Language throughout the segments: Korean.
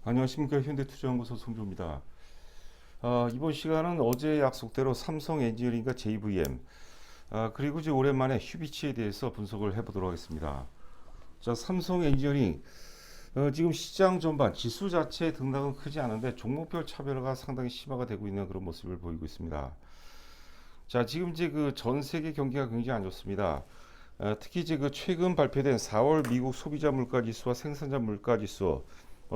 안녕하십니까. 현대투자연구소 송조입니다. 이번 시간은 어제 약속대로 삼성 엔지니어링과 JVM, 그리고 이제 오랜만에 휴비치에 대해서 분석을 해보도록 하겠습니다. 자, 삼성 엔지니어링, 지금 시장 전반 지수 자체의 등락은 크지 않은데 종목별 차별화가 상당히 심화가 되고 있는 그런 모습을 보이고 있습니다. 자, 지금 이제 그 전 세계 경기가 굉장히 안 좋습니다. 특히 이제 그 최근 발표된 4월 미국 소비자 물가 지수와 생산자 물가 지수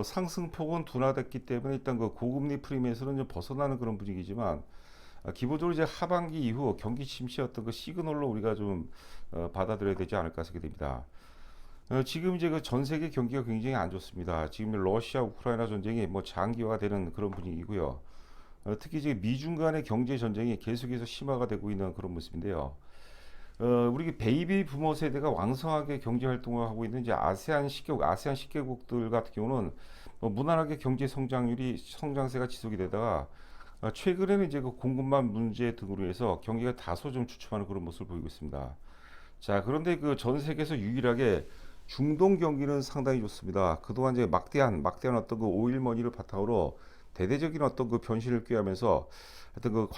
상승폭은 둔화됐기 때문에 일단 그 고금리 프리미엄에서는 좀 벗어나는 그런 분위기지만, 기본적으로 이제 하반기 이후 경기 침체 어떤 그 시그널로 우리가 좀 받아들여야 되지 않을까 생각됩니다. 지금 이제 그 전 세계 경기가 굉장히 안 좋습니다. 지금 러시아 우크라이나 전쟁이 뭐 장기화되는 그런 분위기고요. 특히 이제 미중 간의 경제 전쟁이 계속해서 심화가 되고 있는 그런 모습인데요. 우리 베이비 부모 세대가 왕성하게 경제 활동을 하고 있는 이제 아세안 10개국들 같은 경우는 무난하게 경제 성장세가 지속이 되다가, 최근에는 이제 그 공급망 문제 등으로 해서 경기가 다소 좀 주춤하는 그런 모습을 보이고 있습니다. 자, 그런데 그 전 세계에서 유일하게 중동 경기는 상당히 좋습니다. 그동안 이제 막대한 어떤 그 오일머니를 바탕으로 대대적인 어떤 그 변신을 꾀하면서 하여튼 그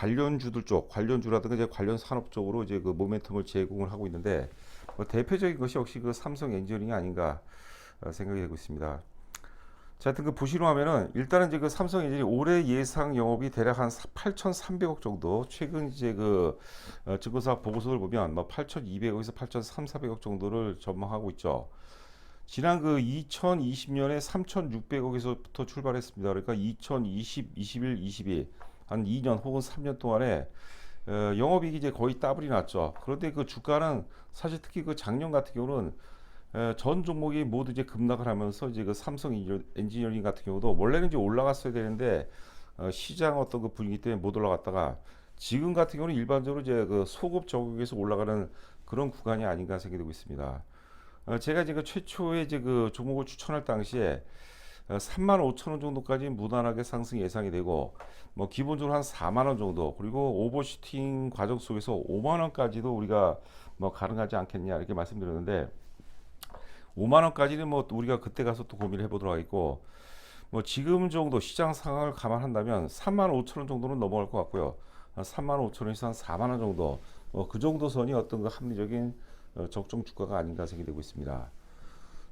관련주라든가 이제 관련 산업 쪽으로 이제 그 모멘텀을 제공을 하고 있는데, 대표적인 것이 역시 그 삼성 엔지니어링이 아닌가 생각이 되고 있습니다. 자, 하여튼 그 보시로 하면은 일단은 이제 그 삼성 엔지니어링 올해 예상 영업이 대략 한 8,300억 정도, 최근 이제 그 증권사 보고서를 보면 뭐 8,200억에서 8,300억 정도를 전망하고 있죠. 지난 그 2020년에 3,600억에서부터 출발했습니다. 그러니까 2020, 21, 22 한 2년 혹은 3년 동안에 영업이익이 이제 거의 더블이 났죠. 그런데 그 주가는 사실 특히 그 작년 같은 경우는 전 종목이 모두 이제 급락을 하면서 이제 그 삼성 엔지니어링 같은 경우도 원래는 이제 올라갔어야 되는데 시장 어떤 그 분위기 때문에 못 올라갔다가, 지금 같은 경우는 일반적으로 이제 그 소급 적용에서 올라가는 그런 구간이 아닌가 생각되고 있습니다. 제가 이제 그 최초에 이제 그 종목을 추천할 당시에 3만 5천 원 정도까지 무난하게 상승 예상이 되고, 뭐 기본적으로 한 4만 원 정도, 그리고 오버슈팅 과정 속에서 5만 원까지도 우리가 뭐 가능하지 않겠냐 이렇게 말씀드렸는데, 5만 원까지는 뭐 우리가 그때 가서 또 고민을 해보도록 하겠고, 뭐 지금 정도 시장 상황을 감안한다면 3만 5천 원 정도는 넘어갈 것 같고요. 3만 5천 원에서 한 4만 원 정도, 그 정도 선이 어떤 그 합리적인 적정 주가가 아닌가 생각이 되고 있습니다.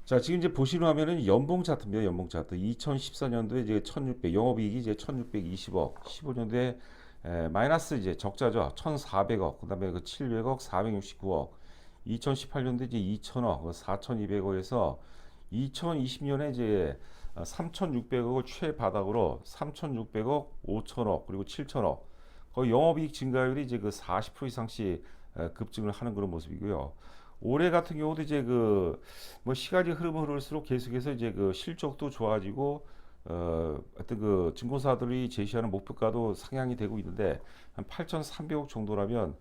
자, 지금 이제 보시는 화면은 연봉 차트입니다. 연봉 차트. 2014년도에 이제 1600, 영업이익이 이제 1620억, 15년도에 마이너스 이제 적자죠. 1400억, 그 다음에 그 700억, 469억, 2018년도 이제 2000억, 4200억에서 2020년에 이제 3600억을 최바닥으로 3600억, 5000억, 그리고 7000억. 거의 영업이익 증가율이 이제 그 40% 이상씩 급증을 하는 그런 모습이고요. 올해 같은 경우도 이제 그 뭐 시간이 흐르면 흐를수록 계속해서 이제 그 실적도 좋아지고, 하여튼 그 증권사들이 제시하는 목표가도 상향이 되고 있는데, 한 8,300억 정도라면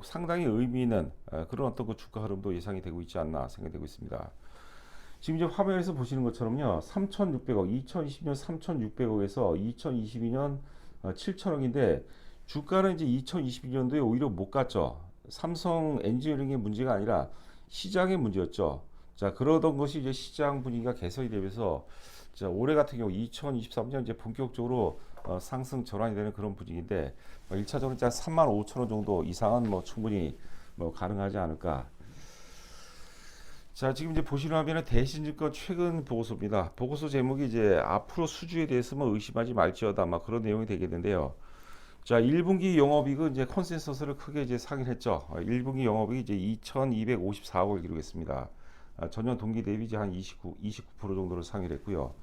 상당히 의미 있는 그런 어떤 그 주가 흐름도 예상이 되고 있지 않나 생각되고 있습니다. 지금 이제 화면에서 보시는 것처럼요, 3,600억, 2020년 3,600억에서 2022년 7,000억인데, 주가는 이제 2022년도에 오히려 못 갔죠. 삼성 엔지니어링의 문제가 아니라 시장의 문제였죠. 자, 그러던 것이 이제 시장 분위기가 개선이 되면서, 자, 올해 같은 경우 2023년 이제 본격적으로 상승 전환이 되는 그런 분위기인데, 1차적으로 이제 3만 5천 원 정도 이상은 뭐 충분히 뭐 가능하지 않을까. 자, 지금 이제 보시는 화면은 대신증권 최근 보고서입니다. 보고서 제목이 이제 앞으로 수주에 대해서 뭐 의심하지 말지어다 아마 그런 내용이 되겠는데요. 자, 1분기 영업이익은 이제 컨센서스를 크게 이제 상회했죠. 1분기 영업이익이 이제 2,254억을 기록했습니다. 전년 동기 대비 이제 한 29% 정도를 상회했고요.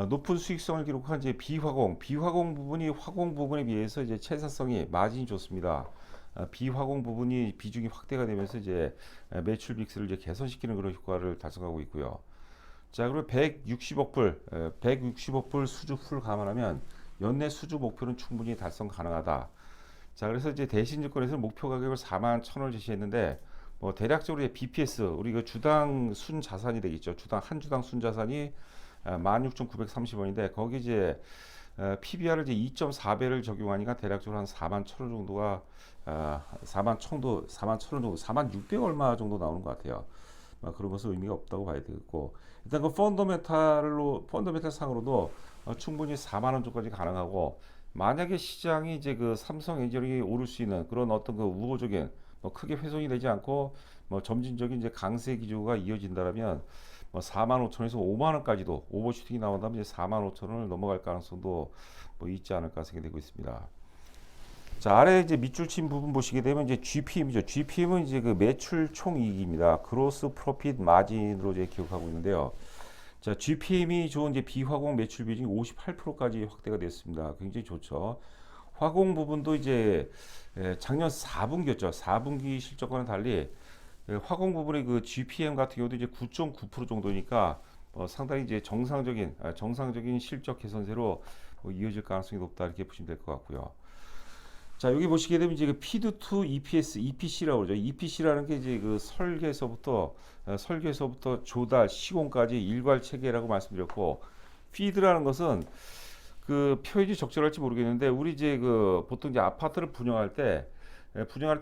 높은 수익성을 기록한 이제 비화공 부분이 화공 부분에 비해서 이제 채사성이 마진이 좋습니다. 비화공 부분이 비중이 확대가 되면서 이제 매출 믹스를 이제 개선시키는 그런 효과를 달성하고 있고요. 자, 그리고 160억 불 수주 풀 감안하면 연내 수주 목표는 충분히 달성 가능하다. 자, 그래서 이제 대신증권에서 목표 가격을 4만 1천원을 제시했는데, 뭐 대략적으로 이제 BPS, 우리 그 주당 순 자산이 되겠죠. 한 주당 순 자산이 16,930원인데, 거기 이제 PBR을 이제 2.4배를 적용하니까 대략적으로 한 4만 1천원 정도가 4만 1천원 정도, 4만 600 얼마 정도 나오는 것 같아요. 그런 것은 의미가 없다고 봐야 되겠고, 일단 그 펀더멘탈 상으로도 충분히 4만 원 정도까지 가능하고, 만약에 시장이 이제 그 삼성 엔지니어링이 오를 수 있는 그런 어떤 그 우호적인 크게 훼손이 되지 않고 점진적인 이제 강세 기조가 이어진다라면 4만 5천에서 5만 원까지도 오버슈팅이 나온다면 이제 4만 5천 원을 넘어갈 가능성도 있지 않을까 생각되고 있습니다. 자, 아래 이제 밑줄 친 부분 보시게 되면 이제 GPM이죠. GPM은 이제 그 매출 총이익입니다. 그로스 프로핏 마진으로 이제 기억하고 있는데요. 자, GPM이 좋은 이제 비화공 매출 비중이 58%까지 확대가 됐습니다. 굉장히 좋죠. 화공 부분도 이제 작년 4분기였죠. 4분기 실적과는 달리 화공 부분의 그 GPM 같은 경우도 이제 9.9% 정도니까 상당히 이제 정상적인 실적 개선세로 이어질 가능성이 높다 이렇게 보시면 될 것 같고요. 자, 여기 보시게 되면 이제 그 피드 투 EPS, EPC라고 그러죠. EPC라는 게 이제 그 설계에서부터 조달, 시공까지 일괄 체계라고 말씀드렸고, 피드라는 것은 그 표현이 적절할지 모르겠는데, 우리 이제 그 보통 이제 아파트를 분양할 때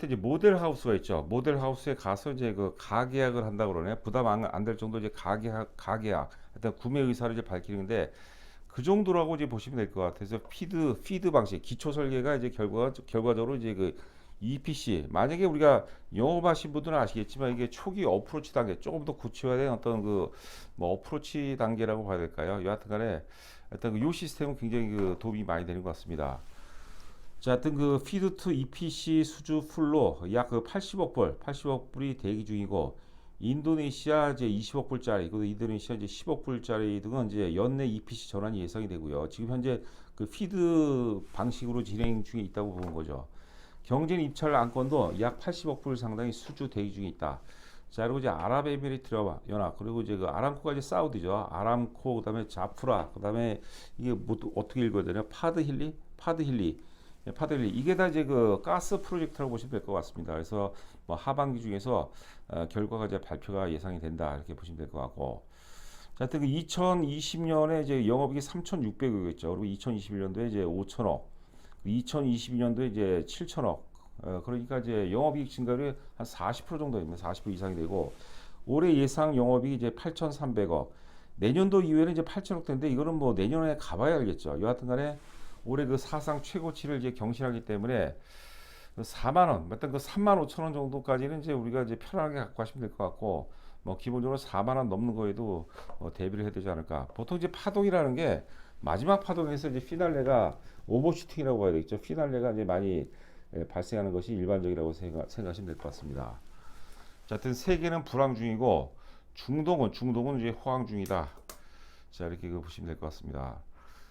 이제 모델 하우스가 있죠. 모델 하우스에 가서 이제 그 가계약을 한다 그러네. 부담 안 될 정도 이제 가계약, 일단 구매 의사를 이제 밝히는데, 그 정도라고 이제 보시면 될 것 같아서 피드 방식 기초 설계가 이제 결과적으로 이제 그 EPC, 만약에 우리가 영업하신 분들은 아시겠지만 이게 초기 어프로치 단계 조금 더 구체화된 어떤 그 어프로치 단계라고 봐야 될까요? 여하튼간에 일단 그 요 시스템은 굉장히 그 도움이 많이 되는 것 같습니다. 자, 하여튼 그 피드 투 EPC 수주 풀로 약 그 80억 불이 대기 중이고, 인도네시아 이제 20억 불짜리, 그리고 인도네시아 이제 10억 불짜리 등은 이제 연내 EPC 전환이 예상이 되고요. 지금 현재 그 피드 방식으로 진행 중에 있다고 보는 거죠. 경쟁 입찰 안건도 약 80억 불 상당히 수주 대기 중에 있다. 자, 그리고 이제 아랍에미리트 연합, 그리고 이제 그 아람코가 이제 사우디죠. 아람코, 그다음에 자프라, 그다음에 이게 뭐 어떻게 읽어야 되나? 파들리 이게 다 이제 그 가스 프로젝트라고 보시면 될 것 같습니다. 그래서 하반기 중에서 결과가 이제 발표가 예상이 된다 이렇게 보시면 될 것 같고, 자, 하여튼 그 2020년에 이제 영업이익이 3,600억이었죠. 그리고 2021년도에 이제 5천억, 2022년도에 이제 7천억. 그러니까 이제 영업이익 증가율이 한 40% 정도입니다. 40% 이상이 되고, 올해 예상 영업이익이 이제 8,300억. 내년도 이후에는 이제 8천억 대인데, 이거는 뭐 내년에 가봐야 알겠죠. 여하튼간에 올해 그 사상 최고치를 이제 경신하기 때문에 4만 원, 어떤 그 3만 5천 원 정도까지는 이제 우리가 이제 편하게 갖고 가시면 될 것 같고, 기본적으로 4만 원 넘는 거에도 대비를 해야 되지 않을까. 보통 이제 파동이라는 게 마지막 파동에서 이제 피날레가 오버슈팅이라고 봐야 되겠죠. 피날레가 이제 많이 발생하는 것이 일반적이라고 생각하시면 될 것 같습니다. 자, 하여튼 세계는 불황 중이고 중동은 이제 호황 중이다. 자, 이렇게 보시면 될 것 같습니다.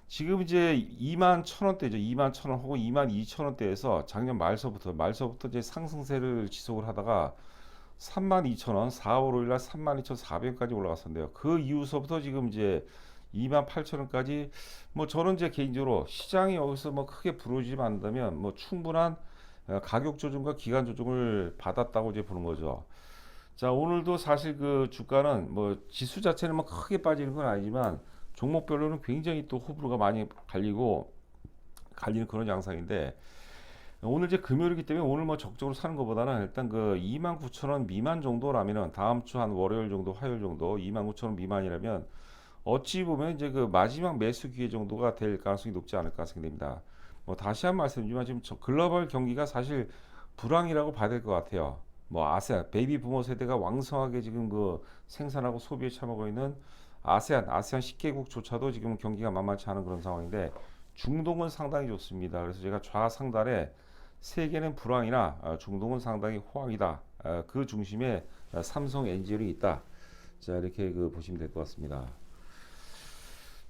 지금 이제 2만 1,000원대죠. 2만 1,000원 혹은 2만 2천원대에서 작년 말서부터 이제 상승세를 지속을 하다가 3만 2천원, 4월 5일날 3만 2,400원까지 올라갔었는데요. 그 이후서부터 지금 이제 2만 8천원까지, 저는 이제 개인적으로 시장이 여기서 크게 부러지지 않는다면 충분한 가격 조정과 기간 조정을 받았다고 이제 보는 거죠. 자, 오늘도 사실 그 주가는 지수 자체는 크게 빠지는 건 아니지만 종목별로는 굉장히 또 호불호가 많이 갈리는 그런 양상인데, 오늘 이제 금요일이기 때문에 오늘 적극적으로 사는 것보다는 일단 그 29,000원 미만 정도라면은 다음 주 한 월요일 정도, 화요일 정도 29,000원 미만이라면 어찌 보면 이제 그 마지막 매수 기회 정도가 될 가능성이 높지 않을까 생각됩니다. 다시 한 번 말씀드리지만 지금 글로벌 경기가 사실 불황이라고 봐야 될 것 같아요. 아세안 베이비 부모 세대가 왕성하게 지금 그 생산하고 소비에 참여하고 있는 아세안 10개국조차도 지금 경기가 만만치 않은 그런 상황인데, 중동은 상당히 좋습니다. 그래서 제가 좌상단에 세계는 불황이나 중동은 상당히 호황이다. 그 중심에 삼성 엔지니어링이 있다. 자, 이렇게 보시면 될 것 같습니다.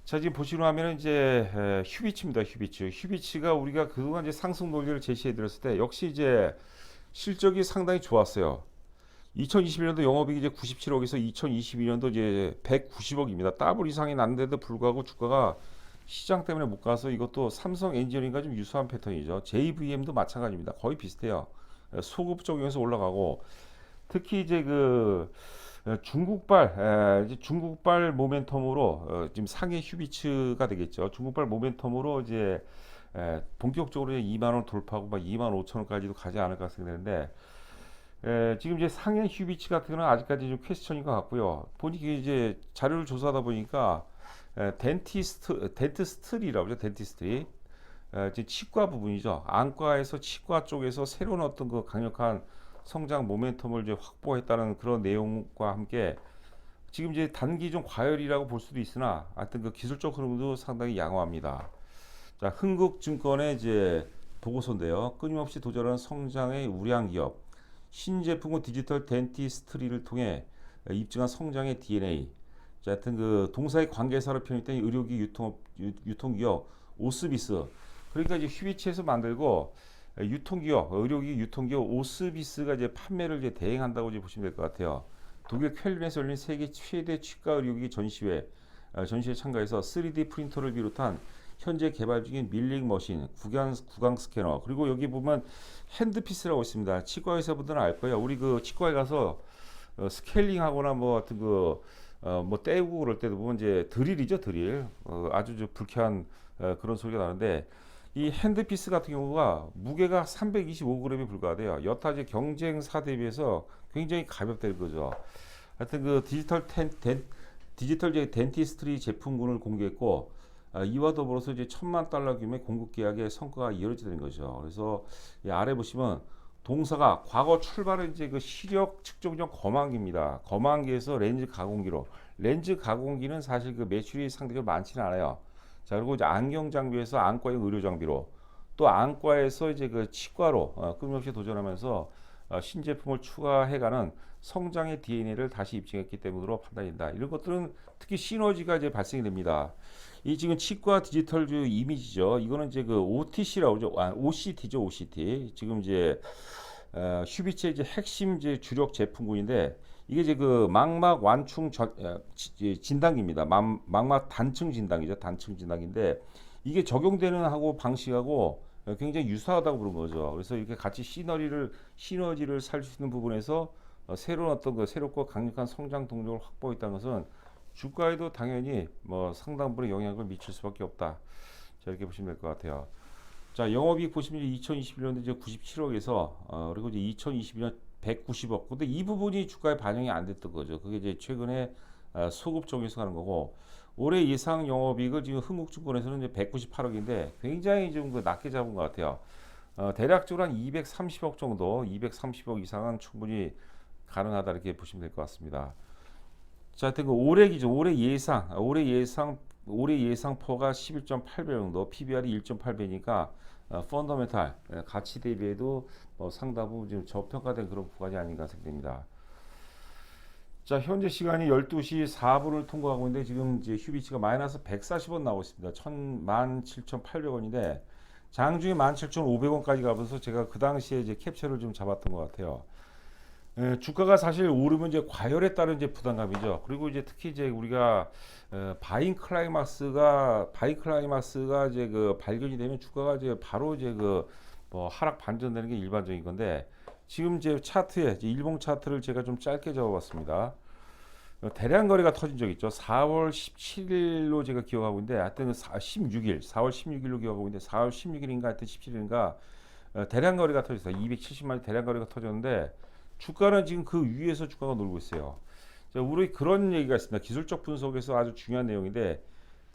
자, 지금 보시는 화면은 이제 휴비츠입니다. 휴비츠가 우리가 그동안 이제 상승 논리를 제시해 드렸을 때 역시 이제 실적이 상당히 좋았어요. 2021년도 영업이익이 이제 97억에서 2022년도 이제 190억입니다. 더블 이상이 났는데도 불구하고 주가가 시장 때문에 못 가서, 이것도 삼성 엔지니어링과 좀 유사한 패턴이죠. JVM도 마찬가지입니다. 거의 비슷해요. 소급 적용해서 올라가고, 특히 이제 그 중국발 모멘텀으로 지금 상해 휴비츠가 되겠죠. 중국발 모멘텀으로 이제 본격적으로 2만 원 돌파하고 2만 5천 원까지도 가지 않을까 생각되는데, 지금 이제 상해 휴비치 같은 거는 아직까지 좀 퀘스천인 것 같고요. 보니까 이제 자료를 조사하다 보니까 덴티스트리라고 하죠. 덴티스트리. 이제 치과 부분이죠. 안과에서 치과 쪽에서 새로운 어떤 그 강력한 성장 모멘텀을 이제 확보했다는 그런 내용과 함께 지금 이제 단기 좀 과열이라고 볼 수도 있으나 하여튼 그 기술적 흐름도 상당히 양호합니다. 자, 흥국증권의 이제 보고서인데요. 끊임없이 도전하는 성장의 우량 기업, 신제품과 디지털 덴티스트리를 통해 입증한 성장의 DNA. 자, 하여튼 그 동사의 관계사로 편입된 의료기 유통기업 오스비스. 그러니까 이제 휴비치에서 만들고 유통기업, 의료기 유통기업 오스비스가 이제 판매를 이제 대행한다고 이제 보시면 될 것 같아요. 독일 쾰른에서 열린 세계 최대 치과 의료기 전시회에 참가해서 3D 프린터를 비롯한 현재 개발 중인 밀링 머신, 구강 스캐너, 그리고 여기 보면 핸드피스라고 있습니다. 치과의사 분들은 알 거예요. 우리 그 치과에 가서 스케일링하거나 뭐 같은 그 뭐 떼고 그럴 때도 보면 이제 드릴이죠, 드릴. 아주 불쾌한 그런 소리가 나는데 이 핸드피스 같은 경우가 무게가 325g에 불과하대요. 여타 이제 경쟁사 대비해서 굉장히 가볍다는 거죠. 하여튼 그 디지털 덴티스트리 제품군을 공개했고 이와 더불어서 이제 $10,000,000 규모의 공급 계약의 성과가 이어지는 거죠. 그래서 이 아래 보시면 동사가 과거 출발은 이제 그 시력 측정용 거만기입니다. 거만기에서 렌즈 가공기로. 렌즈 가공기는 사실 그 매출이 상대적으로 많지는 않아요. 자, 그리고 이제 안경 장비에서 안과용 의료 장비로, 또 안과에서 이제 그 치과로 끊임없이 도전하면서 신제품을 추가해가는 성장의 DNA를 다시 입증했기 때문으로 판단된다. 이런 것들은 특히 시너지가 이제 발생이 됩니다. 이 지금 치과 디지털 이미지죠. 이거는 이제 그 OTC라고 하죠. OCT죠, OCT. 지금 이제 휴비치의 이제 핵심 이제 주력 제품군인데 이게 이제 그 망막 완충 진단기입니다. 망막 단층 진단기죠. 단층 진단기인데 이게 적용되는 하고 방식하고 굉장히 유사하다고 그런 거죠. 그래서 이렇게 같이 시너지를 살 수 있는 부분에서 새로운 어떤 그 새롭고 강력한 성장 동력을 확보했다는 것은 주가에도 당연히 뭐 상당 부분 영향을 미칠 수밖에 없다. 자, 이렇게 보시면 될 것 같아요. 자, 영업이익 보시면 2021년도 이제 97억에서 그리고 이제 2022년 190억. 근데 이 부분이 주가에 반영이 안 됐던 거죠. 그게 이제 최근에 소급 적용해서 가는 거고 올해 예상 영업이익을 지금 흥국증권에서는 이제 198억인데 굉장히 좀 그 낮게 잡은 것 같아요. 대략적으로 한 230억 정도, 230억 이상은 충분히 가능하다 이렇게 보시면 될 것 같습니다. 자, 하여튼 그 올해 기준, 올해 예상포가 11.8배 정도, PBR이 1.8배니까 펀더멘탈 가치 대비해도 상당 부분 지금 저평가된 그런 구간이 아닌가 생각됩니다. 자, 현재 시간이 12시 4분을 통과하고 있는데 지금 이제 휴비치가 마이너스 140원 나오고 있습니다. 17,800원인데 장중에 17,500원까지 가면서 제가 그 당시에 이제 캡처를 좀 잡았던 것 같아요. 주가가 사실 오르면 이제 과열에 따른 이제 부담감이죠. 그리고 이제 특히 이제 우리가 바잉 클라이막스가 이제 그 발견이 되면 주가가 이제 바로 이제 그 뭐 하락 반전되는 게 일반적인 건데 지금 이제 차트에 이제 일봉 차트를 제가 좀 짧게 잡아봤습니다. 대량 거래가 터진 적 있죠. 4월 17일로 제가 기억하고 있는데 하여튼 4월 16일로 기억하고 있는데 4월 16일인가 하여튼 17일인가 대량 거래가 터졌어요. 270만이 대량 거래가 터졌는데 주가는 지금 그 위에서 주가가 놀고 있어요. 자, 우리 그런 얘기가 있습니다. 기술적 분석에서 아주 중요한 내용인데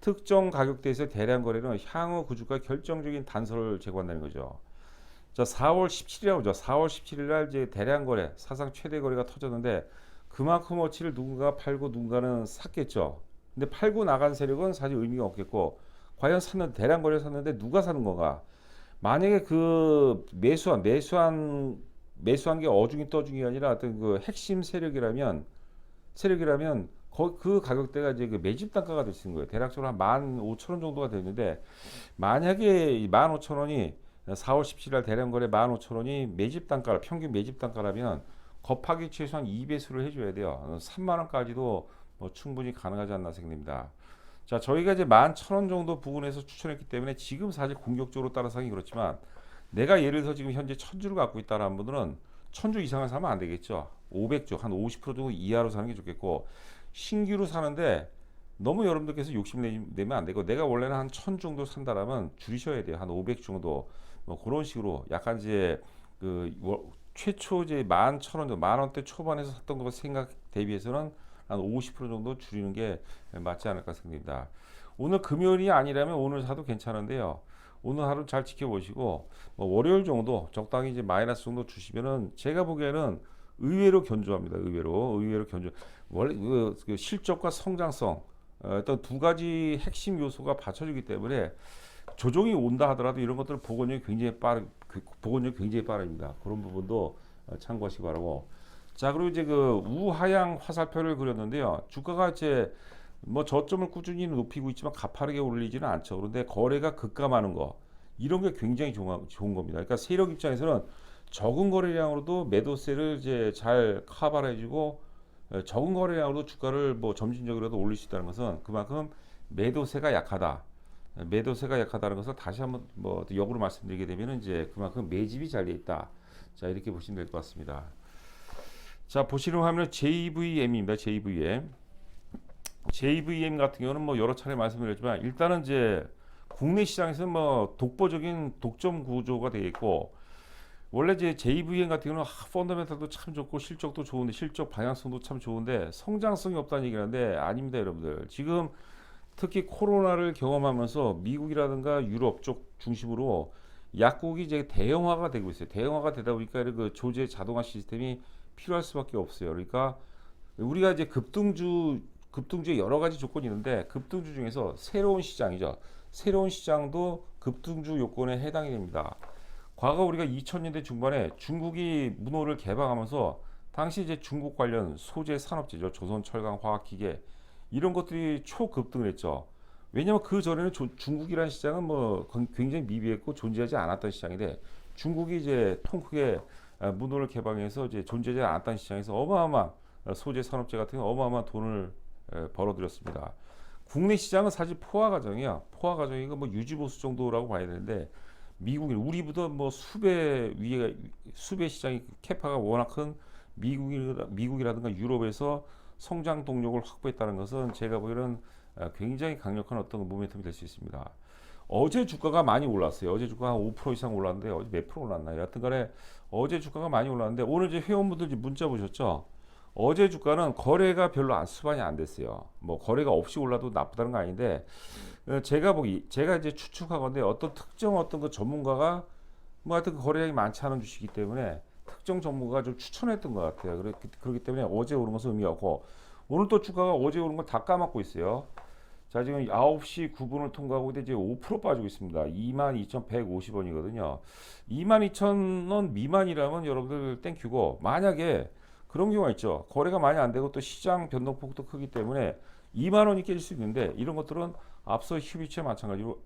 특정 가격대에서 대량 거래는 향후 그 주가 결정적인 단서를 제공한다는 거죠. 자, 4월 17일이라고 하죠. 4월 17일 날 이제 대량 거래, 사상 최대 거래가 터졌는데 그만큼 어치를 누군가 팔고 누군가는 샀겠죠. 근데 팔고 나간 세력은 사실 의미가 없겠고 과연 대량 거래 샀는데 누가 사는 건가? 만약에 그 매수한 게 어중이 떠중이 아니라 어떤 그 핵심 세력이라면 그 가격대가 이제 그 매집 단가가 될 수 있는 거예요. 대략적으로 한 15,000원 정도가 되는데 만약에 15,000원이 4월 17일 대량 거래 15,000원이 평균 매집 단가라면 곱하기 최소한 2배수를 해줘야 돼요. 3만 원까지도 뭐 충분히 가능하지 않나 생각됩니다. 자, 저희가 이제 11,000원 정도 부근에서 추천했기 때문에 지금 사실 공격적으로 따라서기 그렇지만 내가 예를 들어서 지금 현재 1,000주를 갖고 있다는 분들은 1,000주 이상을 사면 안 되겠죠. 500주, 한 50% 정도 이하로 사는 게 좋겠고 신규로 사는데 너무 여러분들께서 욕심내면 안 되고 내가 원래는 한 1,000 정도 산다라면 줄이셔야 돼요. 한 500 정도 뭐 그런 식으로 약간 이제 그 최초 이제 11,000원, 만 원대 초반에서 샀던 거 생각 대비해서는 한 50% 정도 줄이는 게 맞지 않을까 생각됩니다. 오늘 금요일이 아니라면 오늘 사도 괜찮은데요. 오늘 하루 잘 지켜보시고 뭐 월요일 정도 적당히 이제 마이너스 정도 주시면은 제가 보기에는 의외로 견조합니다. 의외로 견조. 원래 그 실적과 성장성 어떤 두 가지 핵심 요소가 받쳐주기 때문에 조정이 온다 하더라도 이런 것들은 복원력이 굉장히 빠릅니다. 그런 부분도 참고하시기 바라고. 자, 그리고 이제 그 우하향 화살표를 그렸는데요. 주가가 이제 뭐 저점을 꾸준히 높이고 있지만 가파르게 올리지는 않죠. 그런데 거래가 급감하는 거 이런 게 굉장히 좋은 겁니다. 그러니까 세력 입장에서는 적은 거래량으로도 매도세를 이제 잘 커버해주고 적은 거래량으로도 주가를 뭐 점진적으로도 올릴 수 있다는 것은 그만큼 매도세가 약하다. 매도세가 약하다는 것을 다시 한번 뭐 역으로 말씀드리게 되면 이제 그만큼 매집이 잘 돼 있다. 자, 이렇게 보시면 될 것 같습니다. 자, 보시는 화면은 JVM입니다. JVM 같은 경우는 뭐 여러 차례 말씀드렸지만 일단은 이제 국내 시장에서는 뭐 독보적인 독점 구조가 되어 있고 원래 이제 JVM 같은 경우는 펀더멘탈도 참 좋고 실적도 좋은데 실적 방향성도 참 좋은데 성장성이 없다는 얘기를 하는데 아닙니다, 여러분들. 지금 특히 코로나를 경험하면서 미국이라든가 유럽 쪽 중심으로 약국이 이제 대형화가 되고 있어요. 대형화가 되다 보니까 그 조제 자동화 시스템이 필요할 수밖에 없어요. 그러니까 우리가 이제 급등주의 여러 가지 조건이 있는데 급등주 중에서 새로운 시장이죠. 새로운 시장도 급등주 요건에 해당이 됩니다. 과거 우리가 2000년대 중반에 중국이 문호를 개방하면서 당시 이제 중국 관련 소재 산업재죠. 조선철강화학기계 이런 것들이 초급등을 했죠. 왜냐하면 그 전에는 중국이라는 시장은 뭐 굉장히 미비했고 존재하지 않았던 시장인데 중국이 이제 통 크게 문호를 개방해서 이제 존재하지 않았던 시장에서 어마어마한 소재 산업재 같은 어마어마한 돈을 벌어들였습니다. 국내 시장은 사실 포화 과정이야. 포화 과정이고 뭐 유지보수 정도라고 봐야 되는데 미국이 우리보다 뭐 수배 시장이 캐파가 워낙 큰 미국이라든가 유럽에서 성장 동력을 확보했다는 것은 제가 보기에는 굉장히 강력한 어떤 모멘텀이 될 수 있습니다. 어제 주가가 많이 올랐어요. 어제 주가가 한 5% 이상 올랐는데 어제 몇 프로 올랐나요? 여하튼간에 어제 주가가 많이 올랐는데 오늘 이제 회원분들 문자 보셨죠? 어제 주가는 거래가 별로 수반이 안 됐어요. 뭐 거래가 없이 올라도 나쁘다는 거 아닌데 제가 이제 추측하건데 어떤 그 전문가가 뭐 하여튼 거래량이 많지 않은 주식이기 때문에 특정 전문가가 좀 추천했던 것 같아요. 그렇기 때문에 어제 오른 것은 의미가 없고 오늘 또 주가가 어제 오른 걸 다 까먹고 있어요. 자, 지금 9시 9분을 통과하고 이제 5% 빠지고 있습니다. 22,150원이거든요. 22,000원 미만이라면 여러분들 땡큐고 만약에 그런 경우가 있죠. 거래가 많이 안 되고 또 시장 변동폭도 크기 때문에 2만 원이 깨질 수 있는데 이런 것들은 앞서 휴비치와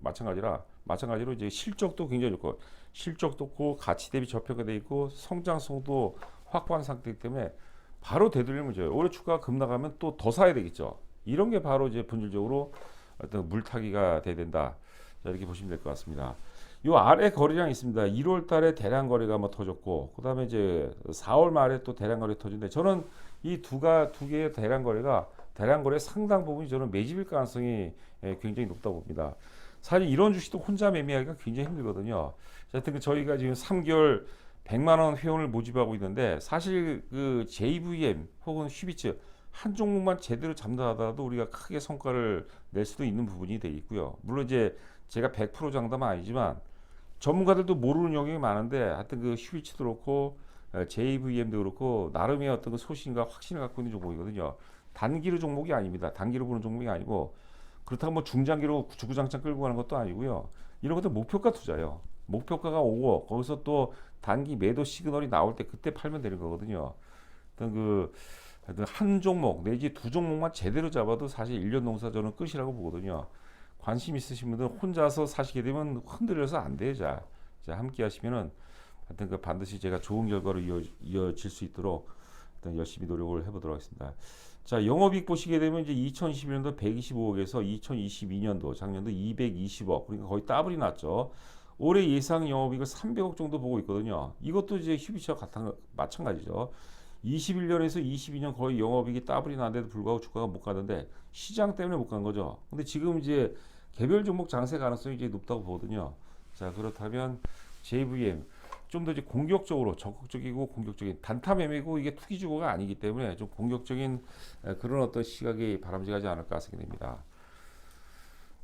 마찬가지로 이제 실적도 굉장히 좋고 실적도 좋고 가치 대비 저평가돼 있고 성장성도 확보한 상태이기 때문에 바로 되돌리면 문제예요. 올해 주가가 급나가면 또 더 사야 되겠죠. 이런 게 바로 이제 본질적으로 어떤 물타기가 돼야 된다. 자, 이렇게 보시면 될 것 같습니다. 요 아래 거래량 있습니다. 1월 달에 대량 거래가 뭐 터졌고, 그 다음에 이제 4월 말에 또 대량 거래 터졌는데, 저는 이 두 개의 대량 거래 상당 부분이 저는 매집일 가능성이 굉장히 높다고 봅니다. 사실 이런 주식도 혼자 매매하기가 굉장히 힘들거든요. 하여튼 저희가 지금 3개월 100만 원 회원을 모집하고 있는데, 사실 그 JVM 혹은 휘비츠 한 종목만 제대로 잡는다 하더라도 우리가 크게 성과를 낼 수도 있는 부분이 되어 있고요. 물론 이제 제가 100% 장담은 아니지만 전문가들도 모르는 영역이 많은데 하여튼 그 휘비츠도 그렇고 JVM도 그렇고 나름의 어떤 그 소신과 확신을 갖고 있는 종목이거든요. 단기로 종목이 아닙니다. 단기로 보는 종목이 아니고 그렇다고 뭐 중장기로 주구장창 끌고 가는 것도 아니고요. 이런 것도 목표가 투자예요. 목표가가 오고 거기서 또 단기 매도 시그널이 나올 때 그때 팔면 되는 거거든요. 어떤 한 종목 내지 두 종목만 제대로 잡아도 사실 1년 농사 저는 끝이라고 보거든요. 관심 있으신 분들 혼자서 사시게 되면 흔들려서 안 돼요. 자 함께 하시면은 하여튼 반드시 제가 좋은 결과로 이어질 수 있도록 하여튼 열심히 노력을 해보도록 하겠습니다. 자, 영업이익 보시게 되면 이제 2021년도 125억에서 2022년도 작년도 220억, 그러니까 거의 더블이 났죠. 올해 예상 영업이익을 300억 정도 보고 있거든요. 이것도 이제 휴비치와 마찬가지죠. 21년에서 22년 거의 영업이익이 더블이 났는데도 불구하고 주가가 못 가는데 시장 때문에 못 간 거죠. 근데 지금 이제 개별 종목 장세 가능성이 이제 높다고 보거든요. 자, 그렇다면 JVM 좀 더 이제 공격적으로 적극적이고 공격적인 단타 매매고 이게 투기 주고가 아니기 때문에 좀 공격적인 그런 어떤 시각이 바람직하지 않을까 생각됩니다.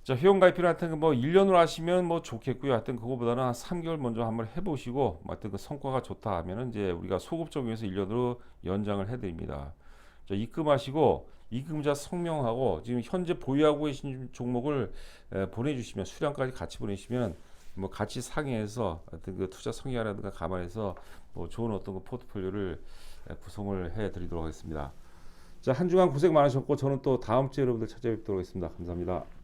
자, 회원가입이나 하여튼 뭐 1년으로 하시면 뭐 좋겠고요. 하여튼 그거보다는 한 3개월 먼저 한번 해보시고 하여튼 그 성과가 좋다 하면은 이제 우리가 소급 적용해서 1년으로 연장을 해드립니다. 자, 입금하시고 입금자 성명하고 지금 현재 보유하고 계신 종목을 보내주시면 수량까지 같이 보내시면 뭐 같이 상의해서 하여튼 그 투자 성향이라든가 감안해서 뭐 좋은 어떤 그 포트폴리오를 구성을 해드리도록 하겠습니다. 자, 한 주간 고생 많으셨고 저는 또 다음 주에 여러분들 찾아뵙도록 하겠습니다. 감사합니다.